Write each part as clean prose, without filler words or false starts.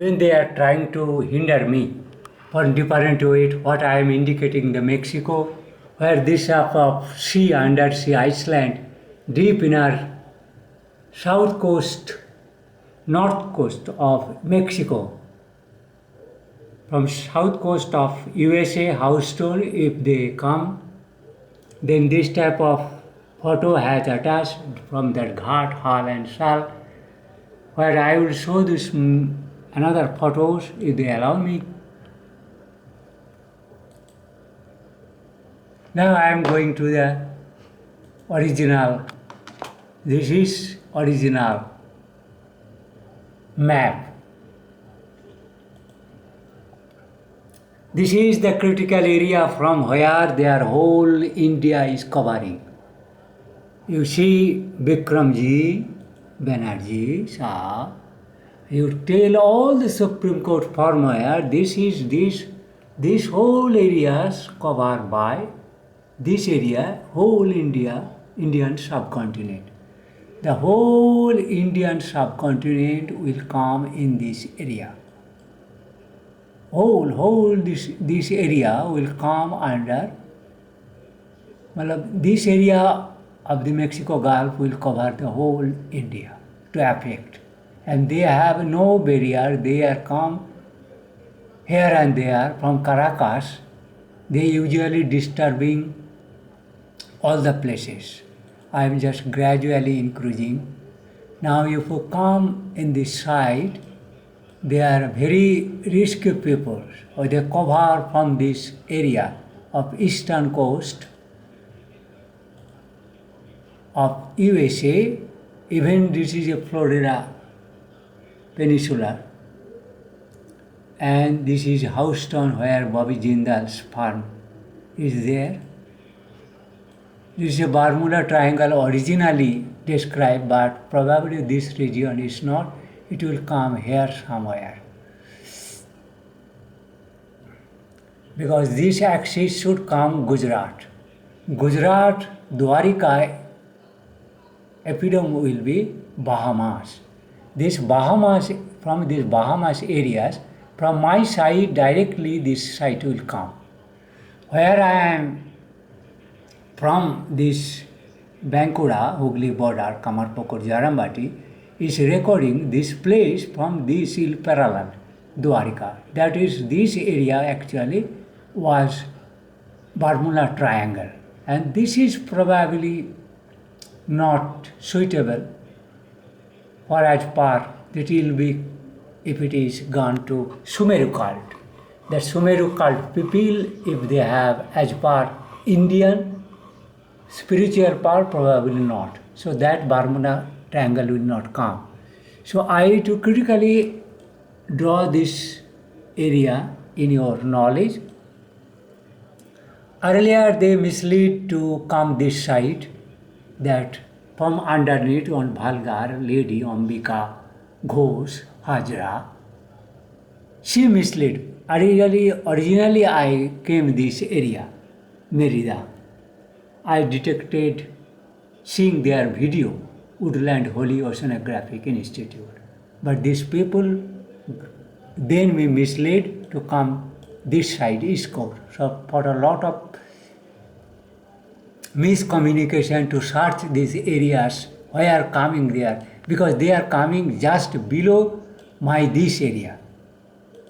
when they are trying to hinder me from different way, what I am indicating the Mexico, where this of sea, undersea Iceland, deep in our south coast, north coast of Mexico, from south coast of USA, Houston, if they come, then this type of photo has attached from that Ghat, Hall and Sal, where I will show this another photos if they allow me. Now I am going to the original. This is original map. This is the critical area from where their whole India is covering. You see Bikramji, Banerjee, Shah, you tell all the Supreme Court from where this whole areas covered by this area, whole India, Indian subcontinent. The whole Indian subcontinent will come in this area. Whole this area will come under, this area of the Mexico Gulf will cover the whole India to affect. And they have no barrier, they are come here and there from Caracas, they usually disturbing all the places. I am just gradually increasing. Now if you come in this side, they are very risky people, or they cover from this area of eastern coast of USA, even this is a Florida Peninsula, and this is Houston where Bobby Jindal's farm is there. This is a Bermuda Triangle originally described, but probably this region is not. It will come here somewhere. Because this axis should come Gujarat. Gujarat, Dwarika, epidome will be Bahamas. This Bahamas, from these Bahamas areas, from my side directly this site will come. Where I am from this Bankura, Hooghly border, Kamarpukur, Jarambati, is recording this place from this hill parallel, Dwarika. That is, this area actually was Bermuda Triangle. And this is probably not suitable for as per that will be if it is gone to Sumeru cult. The Sumeru cult people, if they have as per Indian spiritual part, probably not. So that Bermuda Triangle will not come. So I to critically draw this area in your knowledge. Earlier they mislead to come this side, that from underneath on Bhalgar, Lady Ambika Ghosh Hajra. She misled. Originally I came this area, Merida. I detected seeing their video, Woodland Holy Oceanographic Institute. But these people then we misled to come this side, East Coast. So for a lot of miscommunication to search these areas, why are coming there? Because they are coming just below my this area.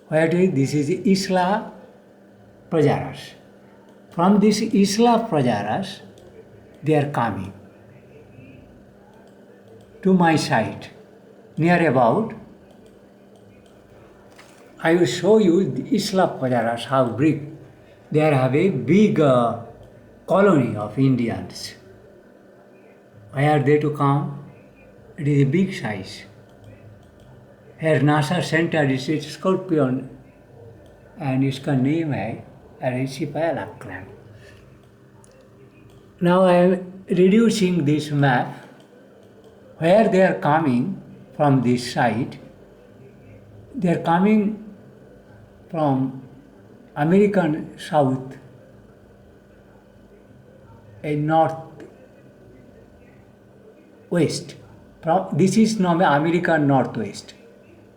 Where this is Isla Prajaras. From this Isla Prajaras, they are coming to my site, near about. I will show you the Isla Prajaras, how big. They have a big colony of Indians. Why are they to come? It is a big size. Here NASA Center is a Scorpion, and इसका name है Arecipa Alacran. Now I am reducing this map where they are coming from this side. They are coming from American South and North West. This is American Northwest.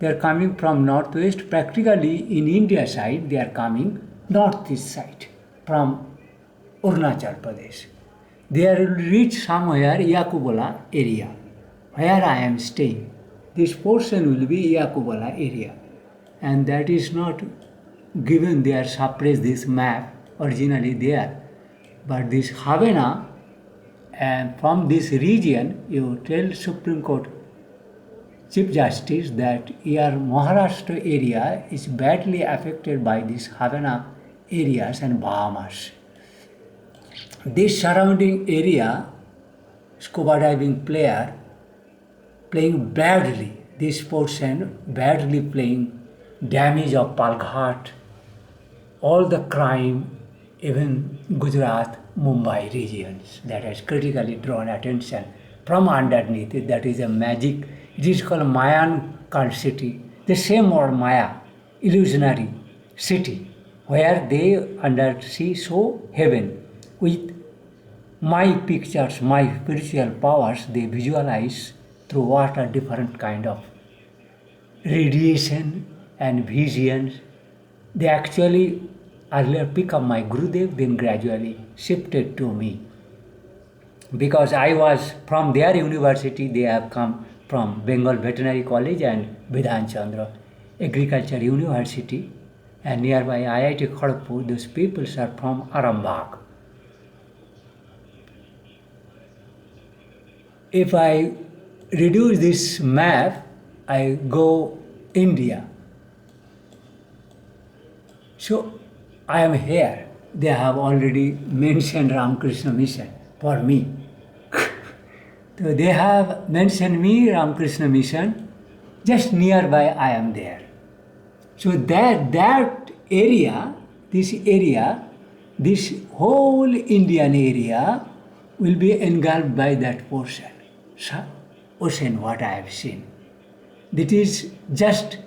they are coming from northwest. Practically in India side, they are coming northeast side from Arunachal Pradesh. They will reach somewhere Yakubola area, where I am staying. This portion will be Yakubola area, and that is not given there, suppressed this map originally there. But this Havana, and from this region, you tell Supreme Court Chief Justice that your Maharashtra area is badly affected by these Havana areas and Bahamas. This surrounding area, scuba diving player playing badly, this portion badly playing, damage of Palghat, all the crime, even Gujarat, Mumbai regions, that has critically drawn attention from underneath it. That is a magic. It is called Mayan cult city. The same word Maya, illusionary city, where they under see so heaven with my pictures, my spiritual powers, they visualize through what are different kind of radiation and visions. They actually earlier pick up my Gurudev, then gradually shifted to me. Because I was from their university, they have come from Bengal Veterinary College and Vidhan Chandra Agriculture University, and nearby IIT Kharagpur. Those people are from Arambagh. If I reduce this map, I go India. So I am here. They have already mentioned Ramakrishna Mission for me. So they have mentioned me, Ramakrishna Mission, just nearby I am there. So that area, this whole Indian area will be engulfed by that portion, ocean, what I have seen. That is just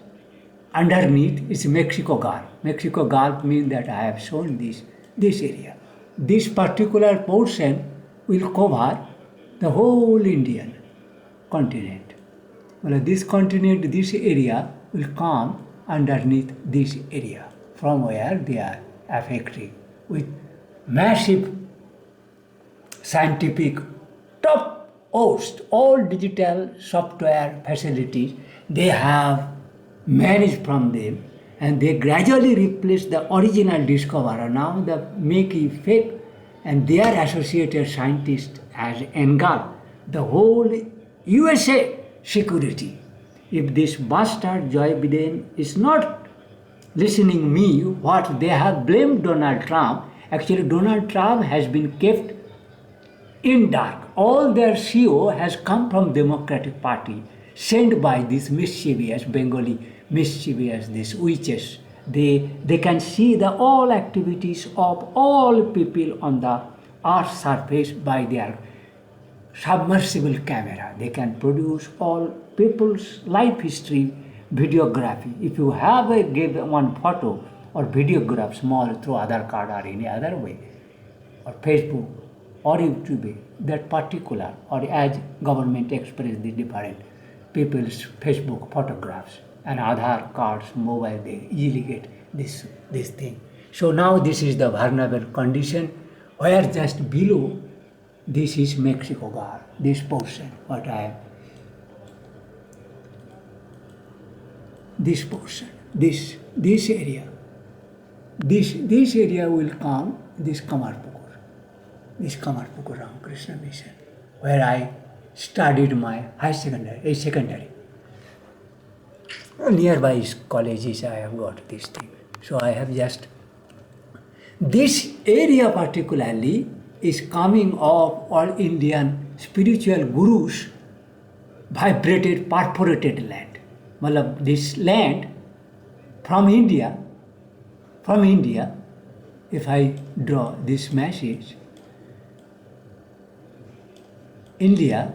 underneath is Mexico Gulf. Mexico Gulf means that I have shown this area. This particular portion will cover the whole Indian continent. Well, this continent, this area will come underneath this area, from where they are affected with massive scientific top host, all digital software facilities they have managed from them, and they gradually replace the original discoverer. Now they make it fake, and their associated scientists has engulfed the whole USA security. If this bastard Joe Biden is not listening me, what they have blamed Donald Trump, actually Donald Trump has been kept in dark. All their CEO has come from Democratic Party, sent by these mischievous Bengali mischievous, these witches. They can see the all activities of all people on the earth's surface by their submersible camera. They can produce all people's life history videography. If you have give one photo or videograph small through Aadhaar card or any other way, or Facebook or YouTube, that particular, or as government express the different people's Facebook photographs and Aadhaar cards, mobile, they easily get this thing. So now this is the vulnerable condition, where just below this is Mexico Gulf, this portion, what I have. This portion, this area, this area will come, this Kamarpukur Ramakrishna Mission, where I studied my secondary. Nearby colleges I have got this thing. So I have just, this area particularly is coming of all Indian spiritual gurus vibrated, perforated land. Malab, this land from India, if I draw this message, India,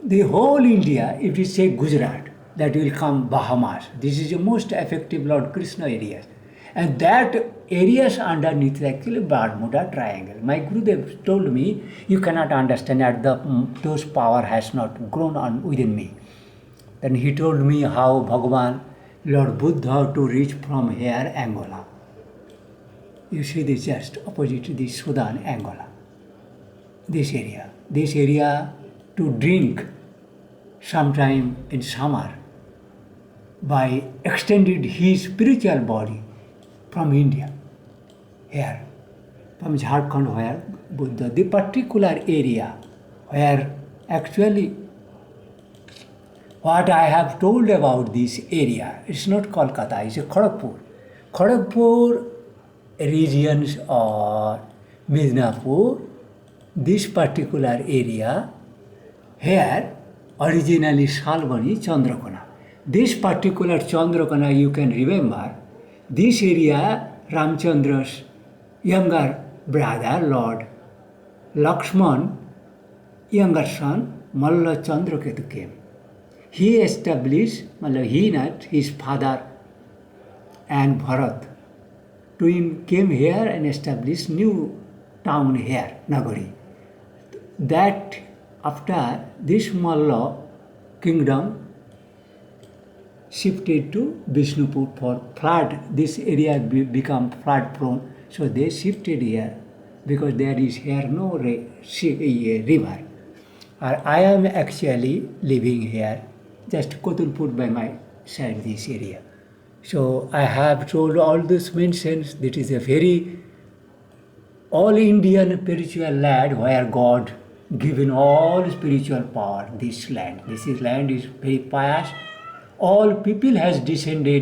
the whole India, if you say Gujarat, that will come Bahamas. This is the most effective Lord Krishna areas. And that areas underneath actually Bermuda Triangle. My Gurudev told me, you cannot understand that those power has not grown on within me. Then he told me how Bhagavan, Lord Buddha to reach from here, Angola. You see this just opposite to the Sudan, Angola. This area to drink sometime in summer by extended his spiritual body from India, here, from Jharkhand where Buddha, the particular area where actually what I have told about this area, it's not Kolkata, it's Kharagpur. Kharagpur regions or Midnapur, this particular area, here originally Shalbani, Chandrakona. This particular Chandrakona, you can remember, this area Ramchandra's younger brother, Lord Lakshman, younger son, Malla Chandraketu came. He established, he not, his father and Bharat, twin came here and established new town here, Nagari. That after this Malla kingdom shifted to Vishnupur for flood, this area become flood prone, so they shifted here because there is here no river. I am actually living here, just Kotulpur by my side, this area. So I have told all these mentions that is a very all Indian spiritual land where God given all spiritual power, this land. This is land is very pious. All people has descended